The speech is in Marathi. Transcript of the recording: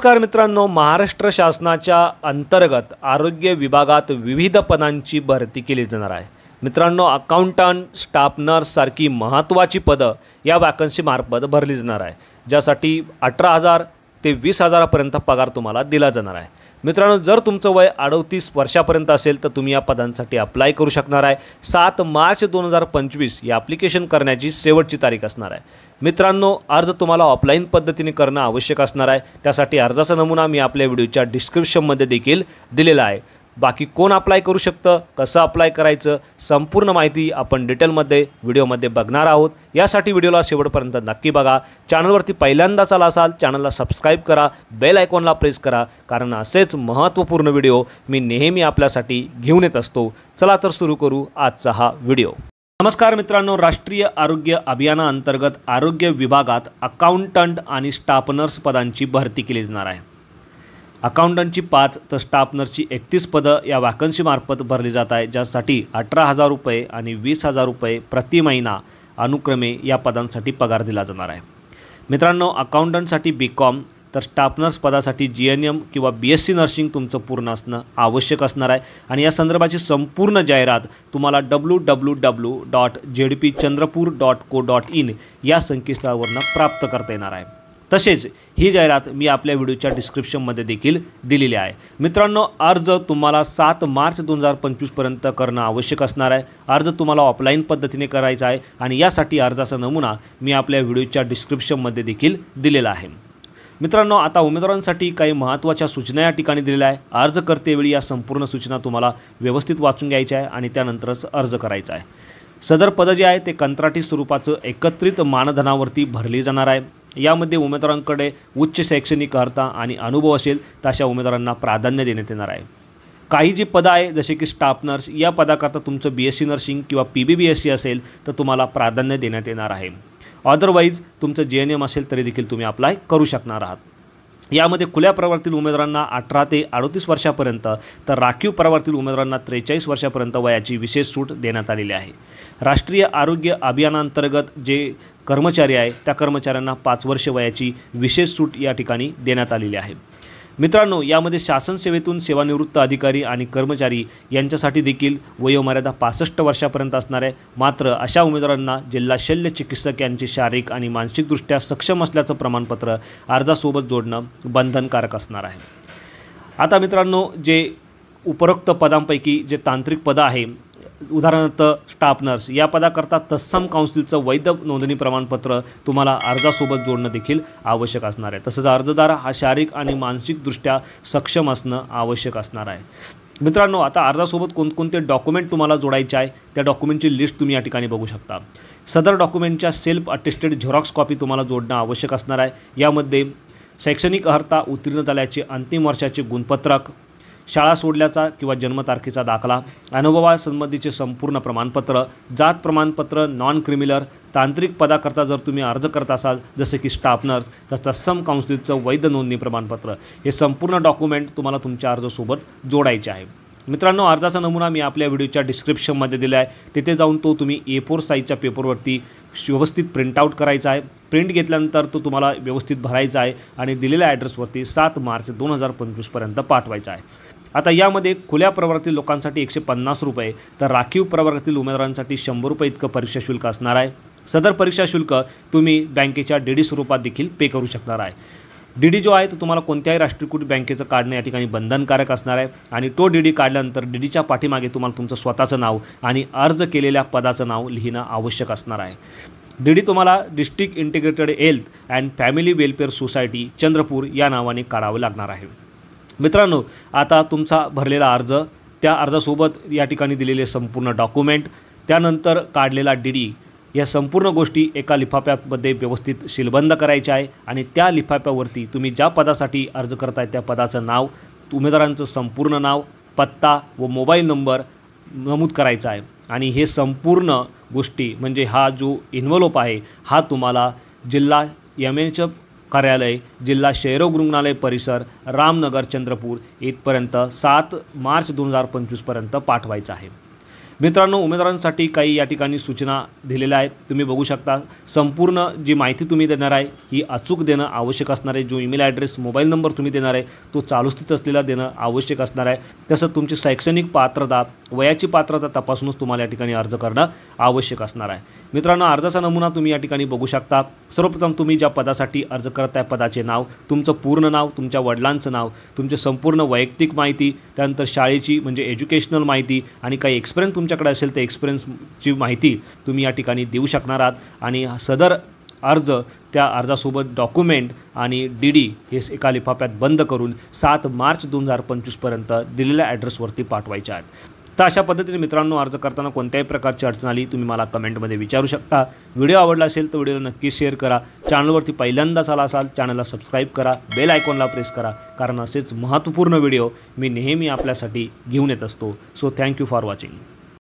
नमस्कार मित्रांनो, महाराष्ट्र शासनाच्या अंतर्गत आरोग्य विभागात विविध पदांची भरती केली जाणार आहे। मित्रांनो, अकाउंटंट, स्टाफ नर्स सारखी महत्त्वाची पदं या वॅकन्सी मार्फत भरली जाणार आहे, ज्यासाठी 18,000 ते 20,000 पर्यंत पगार तुम्हाला दिला जाणार आहे। मित्रांनो, जर तुमचं वय 38 वर्षापर्यंत असेल तर तुम्ही या पदांसाठी अप्लाय करू शकणार आहे। 7 मार्च 2025 या ॲप्लिकेशन करण्याची शेवटची तारीख असणार आहे। मित्रांनो, अर्ज तुम्हाला ऑफलाईन पद्धतीने करणं आवश्यक असणार आहे। त्यासाठी अर्जाचा नमुना मी आपल्या व्हिडिओच्या डिस्क्रिप्शनमध्ये देखील दिलेला आहे। बाकी कोण अप्लाय करू शकतं, कसं अप्लाय करायचं, संपूर्ण माहिती आपण डिटेलमध्ये व्हिडिओमध्ये बघणार आहोत। यासाठी व्हिडिओला शेवटपर्यंत नक्की बघा। चॅनलवरती पहिल्यांदाच आला असाल, चॅनलला सबस्क्राइब करा, बेल आयकॉनला प्रेस करा, कारण असेच महत्त्वपूर्ण व्हिडिओ मी नेहमी आपल्यासाठी घेऊन येत असतो। चला तर सुरू करू आजचा हा व्हिडिओ। नमस्कार मित्रांनो, राष्ट्रीय आरोग्य अभियानाअंतर्गत आरोग्य विभागात अकाउंटंट आणि स्टाफ नर्स पदांची भरती केली जाणार आहे। अकाउंटंटची 5 तर स्टाफ नर्सची 31 पदं या वॅकन्सी मार्फत भरली जात आहे, ज्यासाठी 18,000 रुपये आणि 20,000 रुपये प्रति महिना अनुक्रमे या पदांसाठी पगार दिला जाणार आहे। मित्रांनो, अकाउंटंटसाठी BCom तर स्टाफ नर्स पदासाठी GNM किंवा BSc नर्सिंग तुमचं पूर्ण असणं आवश्यक असणार आहे। आणि या संदर्भाची संपूर्ण जाहिरात तुम्हाला www.jdpchandrapur.co.in या संकेतस्थळावरून प्राप्त करता येणार आहे। तसेच ही जाहिरात मी आपल्या व्हिडिओच्या डिस्क्रिप्शनमध्ये देखील दिलेली आहे। मित्रांनो, अर्ज तुम्हाला 7 मार्च 2025 पर्यंत करणं आवश्यक असणार आहे। अर्ज तुम्हाला ऑफलाईन पद्धतीने करायचा आहे आणि यासाठी अर्जाचा नमुना मी आपल्या व्हिडिओच्या डिस्क्रिप्शनमध्ये देखील दिलेला आहे। मित्रांनो, आता उमेदवारांसाठी काही महत्त्वाच्या सूचना या ठिकाणी दिलेल्या आहे। अर्ज करतेवेळी या संपूर्ण सूचना तुम्हाला व्यवस्थित वाचून घ्यायच्या आहे आणि त्यानंतरच अर्ज करायचा आहे। सदर पद जे आहे ते कंत्राटी स्वरूपाचं एकत्रित मानधनावरती भरली जाणार आहे। यामध्ये उमेदवारांकडे उच्च शैक्षणिक अर्हता आणि अनुभव असेल तर अशा उमेदवारांना प्राधान्य देण्यात येणार आहे। काही जी पदं आहे जसे की स्टाफ नर्स या पदाकरता तुमचं BSc नर्सिंग किंवा PBBSc असेल तर तुम्हाला प्राधान्य देण्यात येणार आहे। अदरवाईज तुमचं GNM असेल तरी देखील तुम्ही अप्लाय करू शकणार आहात। यामध्ये खुल्या प्रवर्गातील उमेदवारांना 18 ते 38 वर्षापर्यंत तर राखीव प्रवर्गातील उमेदवारांना 43 वर्षापर्यंत वयाची विशेष सूट देण्यात आलेली आहे। राष्ट्रीय आरोग्य अभियानांतर्गत जे कर्मचारी आहे त्या कर्मचाऱ्यांना 5 वर्ष वयाची विशेष सूट या ठिकाणी देण्यात आलेली आहे। मित्रांनो, यामध्ये शासन सेवेतून सेवानिवृत्त अधिकारी आणि कर्मचारी यांच्यासाठी देखील वयोमर्यादा 65 वर्षापर्यंत असणार आहे। मात्र अशा उमेदवारांना जिल्हा शल्य चिकित्सक यांचे शारीरिक आणि मानसिकदृष्ट्या सक्षम असल्याचं प्रमाणपत्र अर्जासोबत जोडणं बंधनकारक असणार आहे। आता मित्रांनो, जे उपरोक्त पदांपैकी जे तांत्रिक पदं आहे, उदाहरणार्थ स्टाफ नर्स या पदाकरता तत्सम काउन्सिलचं वैध नोंदणी प्रमाणपत्र तुम्हाला अर्जासोबत जोडणं देखील आवश्यक असणार आहे। तसंच अर्जदार हा शारीरिक आणि मानसिकदृष्ट्या सक्षम असणं आवश्यक असणार आहे। मित्रांनो, आता अर्जासोबत कोणकोणते डॉक्युमेंट तुम्हाला जोडायचे आहे त्या डॉक्युमेंटची लिस्ट तुम्ही या ठिकाणी बघू शकता। सदर डॉक्युमेंटच्या सेल्फ अटेस्टेड झेरॉक्स कॉपी तुम्हाला जोडणं आवश्यक असणार आहे। यामध्ये शैक्षणिक अर्हता, उत्तीर्ण झाल्याचे अंतिम वर्षाचे गुणपत्रक, शाळा सोडल्याचा किंवा जन्मतारखेचा दाखला, अनुभवासंबंधीचे संपूर्ण प्रमाणपत्र, जात प्रमाणपत्र, नॉन क्रिमिनल, तांत्रिक पदाकरता जर तुम्ही अर्ज करत असाल जसे की स्टाफ नर्स तर तत्सम काउन्सिलचं वैध नोंदणी प्रमाणपत्र, हे संपूर्ण डॉक्युमेंट तुम्हाला तुमच्या अर्जासोबत जोडायचे आहे। मित्रांनो, अर्जाचा नमुना मी आपल्या व्हिडिओच्या डिस्क्रिप्शनमध्ये दिला आहे। तिथे जाऊन तो तुम्ही A4 साईजच्या पेपरवरती व्यवस्थित प्रिंटआउट करायचा आहे। प्रिंट घेतल्यानंतर तो तुम्हाला व्यवस्थित भरायचा आहे आणि दिलेल्या ॲड्रेसवरती 7 मार्च 2025 पर्यंत पाठवायचा आहे। आता यामध्ये खुल्या प्रवर्गातील लोकांसाठी 150 रुपये तर राखीव प्रवर्गातील उमेदवारांसाठी 100 रुपये इतकं परीक्षा शुल्क असणार आहे। सदर परीक्षा शुल्क तुम्ही बँकेच्या DD स्वरूपात देखील पे करू शकणार आहे। DD जो आहे तो तुम्हाला कोणत्याही राष्ट्रीयकृत बँकेचं काढणं या ठिकाणी बंधनकारक असणार आहे आणि तो DD काढल्यानंतर DDच्या पाठीमागे तुम्हाला तुमचं स्वतःचं नाव आणि अर्ज केलेल्या पदाचं नाव लिहिणं आवश्यक असणार आहे। DD तुम्हाला district integrated health and family welfare society Chandrapur या नावाने काढावं लागणार आहे। मित्रांनो, आता तुमचा भरलेला अर्ज, त्या अर्जासोबत या ठिकाणी दिलेले संपूर्ण डॉक्युमेंट, त्यानंतर काढलेला DD या संपूर्ण गोष्टी एका लिफाफ्यामध्ये व्यवस्थित सीलबंद करायच्या आहे आणि त्या लिफाफ्यावरती तुम्ही ज्या पदासाठी अर्ज करताय त्या पदाचं नाव, उमेदवारांचं संपूर्ण नाव, पत्ता व मोबाईल नंबर नमूद करायचा आहे। आणि हे संपूर्ण गोष्टी म्हणजे हा जो इन्व्हॉल्प आहे हा तुम्हाला जिल्हा MH कार्यालय, जिल्हा क्षयरोग रुग्णालय परिसर, रामनगर चंद्रपूर इथपर्यंत 7 मार्च 2025 पर्यंत पाठवायचा आहे। मित्रांनो, उमेदवारांसाठी काही या ठिकाणी सूचना दिलेल्या आहेत, तुम्ही बघू शकता। संपूर्ण जी माहिती तुम्ही देणार आहे ही अचूक देणं आवश्यक असणार आहे। जो ईमेल ॲड्रेस, मोबाईल नंबर तुम्ही देणार आहे तो चालू स्थितीत असलेला देणं आवश्यक असणार आहे। तसंच तुमची शैक्षणिक पात्रता, वयाची पात्रता तपासूनच तुम्हाला या ठिकाणी अर्ज करणं आवश्यक असणार आहे। मित्रांनो, अर्जाचा नमुना तुम्ही या ठिकाणी बघू शकता। सर्वप्रथम तुम्ही ज्या पदासाठी अर्ज करत आहे पदाचे नाव, तुमचं पूर्ण नाव, तुमच्या वडिलांचं नाव, तुमचे संपूर्ण वैयक्तिक माहिती, त्यानंतर शाळेची म्हणजे एज्युकेशनल माहिती आणि काही एक्सपिरियन्स तुमच्याकडे असेल तर एक्सपिरियन्सची माहिती तुम्ही या ठिकाणी देऊ शकणार आहात। आणि सदर अर्ज त्या अर्जासोबत डॉक्युमेंट आणि DD हे एका लिफाफ्यात बंद करून 7 मार्च 2025 पर्यंत दिलेल्या ॲड्रेसवरती पाठवायचे आहेत। तर अशा पद्धतीने मित्रांनो, अर्ज करताना कोणत्याही प्रकारची अडचण आली तुम्ही मला कमेंटमध्ये विचारू शकता। व्हिडिओ आवडला असेल तर व्हिडिओला नक्की शेअर करा। चॅनलवरती पहिल्यांदाच आला असाल चॅनलला सबस्क्राईब करा, बेल आयकॉनला प्रेस करा, कारण असेच महत्त्वपूर्ण व्हिडिओ मी नेहमी आपल्यासाठी घेऊन येत असतो। So thank you for watching.